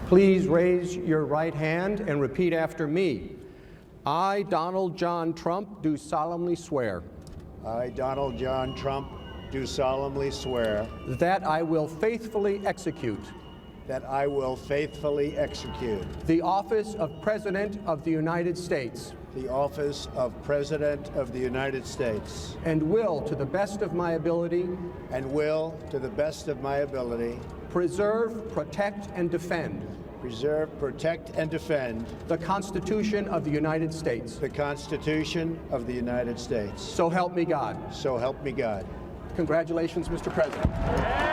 Please raise your right hand and repeat after me. I, Donald John Trump, do solemnly swear I, Donald John Trump, do solemnly swear that I will faithfully execute that I will faithfully execute the office of President of the United States the office of President of the United States and will, to the best of my ability, and will, to the best of my ability, preserve, protect, and defend preserve, protect, and defend the Constitution of the United States. the Constitution of the United States. So help me God. So help me God. Congratulations, Mr. President.